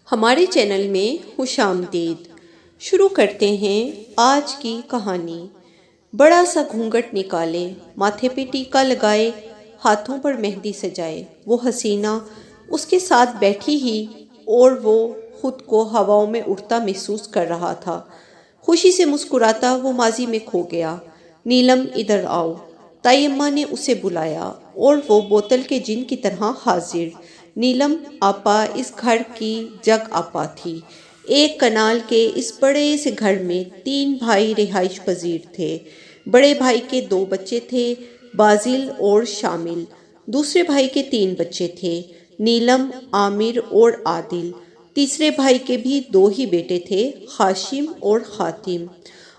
ہمارے چینل میں خوش آمدید۔ شروع کرتے ہیں آج کی کہانی۔ بڑا سا گھونگھٹ نکالے، ماتھے پہ ٹیکا لگائے، ہاتھوں پر مہندی سجائے، وہ حسینہ اس کے ساتھ بیٹھی ہی اور وہ خود کو ہواؤں میں اڑتا محسوس کر رہا تھا۔ خوشی سے مسکراتا وہ ماضی میں کھو گیا۔ نیلم ادھر آؤ، تائی اماں نے اسے بلایا اور وہ بوتل کے جن کی طرح حاضر۔ نیلم آپا اس گھر کی جگ آپا تھی۔ ایک کنال کے اس بڑے سے گھر میں 3 بھائی رہائش پذیر تھے۔ بڑے بھائی کے 2 بچے تھے، بازل اور شامل۔ دوسرے بھائی کے 3 بچے تھے، نیلم، عامر اور عادل۔ تیسرے بھائی کے بھی 2 ہی بیٹے تھے، ہاشم اور خاتم۔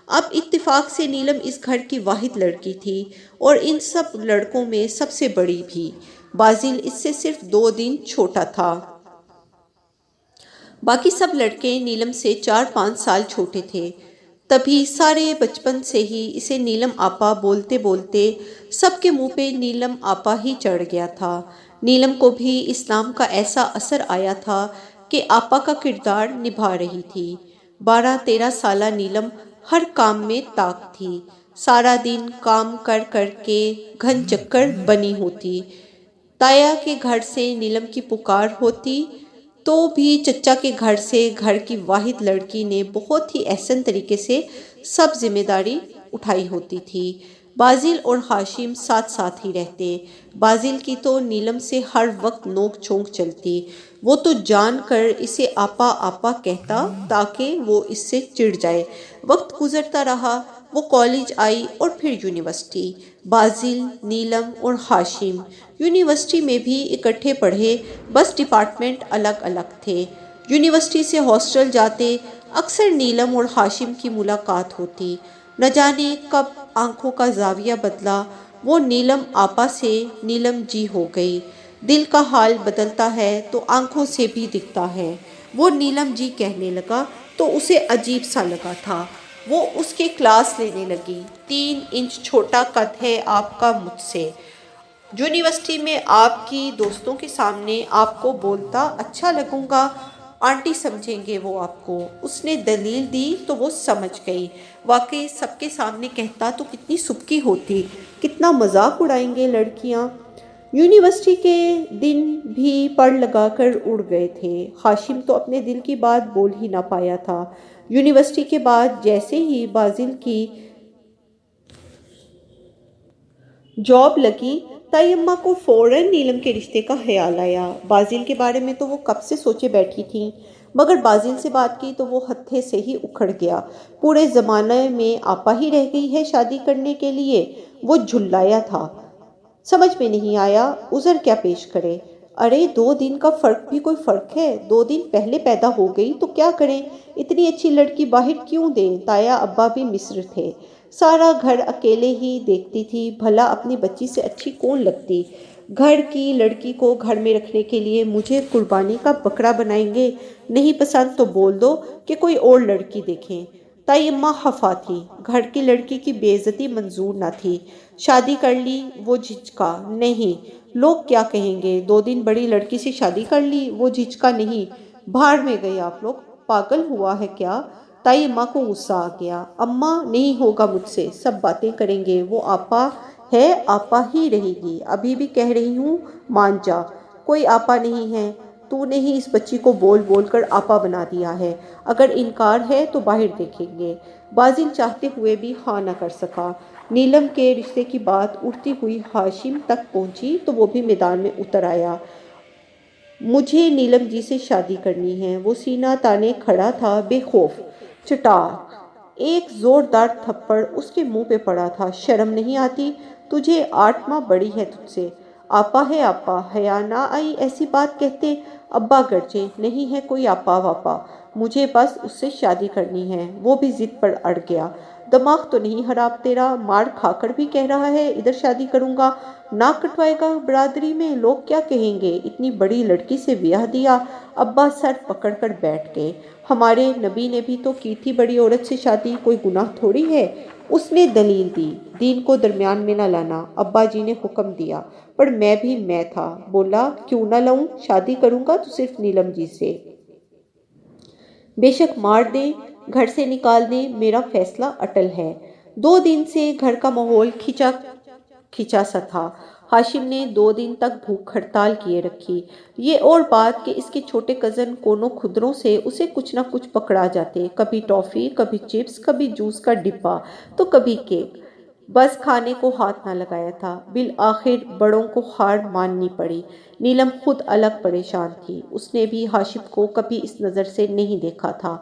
اب اتفاق سے نیلم اس گھر کی واحد لڑکی تھی اور ان سب لڑکوں میں سب سے بڑی بھی۔ بازل اس سے صرف 2 دن چھوٹا تھا۔ باقی سب لڑکے نیلم سے 4-5 سال چھوٹے تھے۔ تبھی سارے بچپن سے ہی اسے نیلم آپا بولتے بولتے سب کے منہ پہ نیلم آپا ہی چڑھ گیا تھا۔ نیلم کو بھی اسلام کا ایسا اثر آیا تھا کہ آپا کا کردار نبھا رہی تھی۔ 12-13 سالہ نیلم ہر کام میں طاق تھی۔ سارا دن کام کر کر کے گھن چکر بنی ہوتی۔ تایا کے گھر سے نیلم کی پکار ہوتی تو بھی چچا کے گھر سے گھر کی واحد لڑکی نے بہت ہی احسن طریقے سے سب ذمہ داری اٹھائی ہوتی تھی۔ بازل اور ہاشم ساتھ ساتھ ہی رہتے۔ بازل کی تو نیلم سے ہر وقت نوک جھونک چلتی۔ وہ تو جان کر اسے آپا آپا کہتا تاکہ وہ اس سے چڑ جائے۔ وقت گزرتا رہا، وہ کالج آئی اور پھر یونیورسٹی۔ بازل، نیلم اور ہاشم یونیورسٹی میں بھی اکٹھے پڑھے، بس ڈپارٹمنٹ الگ الگ تھے۔ یونیورسٹی سے ہاسٹل جاتے اکثر نیلم اور ہاشم کی ملاقات ہوتی۔ نہ جانے کب آنکھوں کا زاویہ بدلا، وہ نیلم آپا سے نیلم جی ہو گئی۔ دل کا حال بدلتا ہے تو آنکھوں سے بھی دکھتا ہے۔ وہ نیلم جی کہنے لگا تو اسے عجیب سا لگا تھا۔ وہ اس کے کلاس لینے لگی۔ 3 انچ چھوٹا قد ہے آپ کا مجھ سے۔ یونیورسٹی میں آپ کی دوستوں کے سامنے آپ کو بولتا اچھا لگوں گا، آنٹی سمجھیں گے وہ آپ کو۔ اس نے دلیل دی تو وہ سمجھ گئی۔ واقعی سب کے سامنے کہتا تو کتنی سبکی ہوتی، کتنا مذاق اڑائیں گے لڑکیاں۔ یونیورسٹی کے دن بھی پڑ لگا کر اڑ گئے تھے۔ ہاشم تو اپنے دل کی بات بول ہی نہ پایا تھا۔ یونیورسٹی کے بعد جیسے ہی بازل کی جاب لگی، تائی اماں کو فوراً نیلم کے رشتے کا خیال آیا۔ بازل کے بارے میں تو وہ کب سے سوچے بیٹھی تھیں، مگر بازل سے بات کی تو وہ ہتھے سے ہی اکھڑ گیا۔ پورے زمانے میں آپا ہی رہ گئی ہے شادی کرنے کے لیے۔ وہ جھلایا تھا، سمجھ میں نہیں آیا عذر کیا پیش کرے۔ ارے 2 دن کا فرق بھی کوئی فرق ہے، 2 دن پہلے پیدا ہو گئی تو کیا کریں، اتنی اچھی لڑکی باہر کیوں دیں۔ تایا ابا بھی مصر تھے، سارا گھر اکیلے ہی دیکھتی تھی، بھلا اپنی بچی سے اچھی کون لگتی۔ گھر کی لڑکی کو گھر میں رکھنے کے لیے مجھے قربانی کا بکرا بنائیں گے، نہیں پسند تو بول دو کہ کوئی اور لڑکی دیکھیں۔ تائی اماں خفا تھی، گھر کی لڑکی کی بے عزتی منظور نہ تھی۔ شادی کر لی، وہ جھجکا نہیں، لوگ کیا کہیں گے، 2 دن بڑی لڑکی سے شادی کر لی، وہ جھجکا نہیں، بھاڑ میں گئے آپ لوگ، پاگل ہوا ہے کیا۔ تائی اماں کو غصہ آ گیا۔ اماں نہیں ہوگا مجھ سے، سب باتیں کریں گے، وہ آپا ہے، آپا ہی رہے گی، ابھی بھی کہہ رہی ہوں مان جا، کوئی آپا نہیں ہے، تو نے ہی اس بچی کو بول بول کر آپا بنا دیا ہے، اگر انکار ہے تو باہر دیکھیں گے۔ بازل چاہتے ہوئے بھی ہاں نہ کر سکا۔ نیلم کے رشتے کی بات اڑتی ہوئی ہاشم تک پہنچی تو وہ بھی میدان میں اتر آیا۔ مجھے نیلم جی سے شادی کرنی ہے۔ وہ سینہ تانے کھڑا تھا، بے خوف۔ چٹار ایک زوردار تھپڑ اس کے منہ پہ پڑا تھا۔ شرم نہیں آتی تجھے، 8 ماہ بڑی ہے تجھ سے، آپا ہے آپا، حیا نہ آئی ایسی بات کہتے۔ ابا گرجے، نہیں ہے کوئی آپا واپا، مجھے بس اس سے شادی کرنی ہے۔ وہ بھی ضد پر اڑ گیا۔ دماغ تو نہیں خراب تیرا، مار کھا کر بھی کہہ رہا ہے ادھر شادی کروں گا، ناک کٹوائے گا برادری میں، لوگ کیا کہیں گے، اتنی بڑی لڑکی سے بیاہ دیا۔ ابا سر پکڑ کر بیٹھ گئے۔ ہمارے نبی نے بھی تو کی تھی بڑی عورت سے شادی، کوئی گناہ تھوڑی ہے۔ اس نے دلیل دی، دین کو درمیان میں نہ لانا، ابا جی نے حکم دیا، پر میں تھا، بولا کیوں نہ لاؤں، شادی کروں گا تو صرف نیلم جی سے۔ بے شک مار دیں، گھر سے نکال دیں، میرا فیصلہ اٹل ہے۔ 2 دن سے گھر کا ماحول کھچا کھچا سا تھا۔ ہاشم نے 2 دن تک بھوک ہڑتال کیے رکھی۔ یہ اور بات کہ اس کے چھوٹے کزن کونوں خدروں سے اسے کچھ نہ کچھ پکڑا جاتے، کبھی ٹافی، کبھی چپس، کبھی جوس کا ڈبہ، تو کبھی کیک۔ بس کھانے کو ہاتھ نہ لگایا تھا۔ بالآخر بڑوں کو ہار ماننی پڑی۔ نیلم خود الگ پریشان تھی۔ اس نے بھی ہاشم کو کبھی اس نظر سے نہیں دیکھا تھا،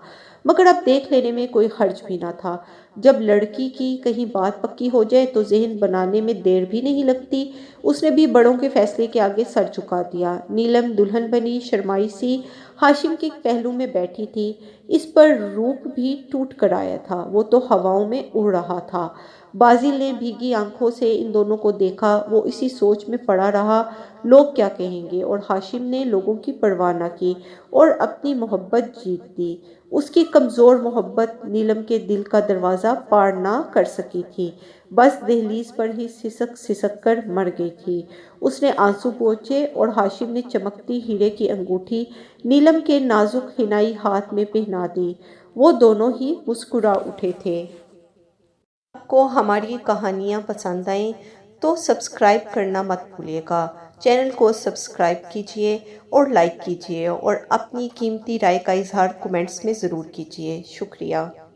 مگر اب دیکھ لینے میں کوئی حرج بھی نہ تھا۔ جب لڑکی کی کہیں بات پکی ہو جائے تو ذہن بنانے میں دیر بھی نہیں لگتی۔ اس نے بھی بڑوں کے فیصلے کے آگے سر جھکا دیا۔ نیلم دلہن بنی شرمائی سی ہاشم کے پہلو میں بیٹھی تھی۔ اس پر روپ بھی ٹوٹ کر آیا تھا، وہ تو ہواؤں میں اڑ رہا تھا۔ بازل نے بھیگی آنکھوں سے ان دونوں کو دیکھا۔ وہ اسی سوچ میں پڑا رہا، لوگ کیا کہیں گے، اور ہاشم نے لوگوں کی پرواہ نہ کی اور اپنی محبت جیت دی۔ اس کی کمزور محبت نیلم کے دل کا دروازہ پار نہ کر سکی تھی، بس دہلیز پر ہی سسک سسک کر مر گئی تھی۔ اس نے آنسو پوچھے اور ہاشم نے چمکتی ہیرے کی انگوٹھی نیلم کے نازک حنائی ہاتھ میں پہنا دی۔ وہ دونوں ہی مسکرا اٹھے تھے۔ آپ کو ہماری کہانیاں پسند آئیں تو سبسکرائب کرنا مت بھولیے گا۔ چینل کو سبسکرائب کیجیے اور لائک کیجیے، اور اپنی قیمتی رائے کا اظہار کمنٹس میں ضرور کیجیے۔ شکریہ۔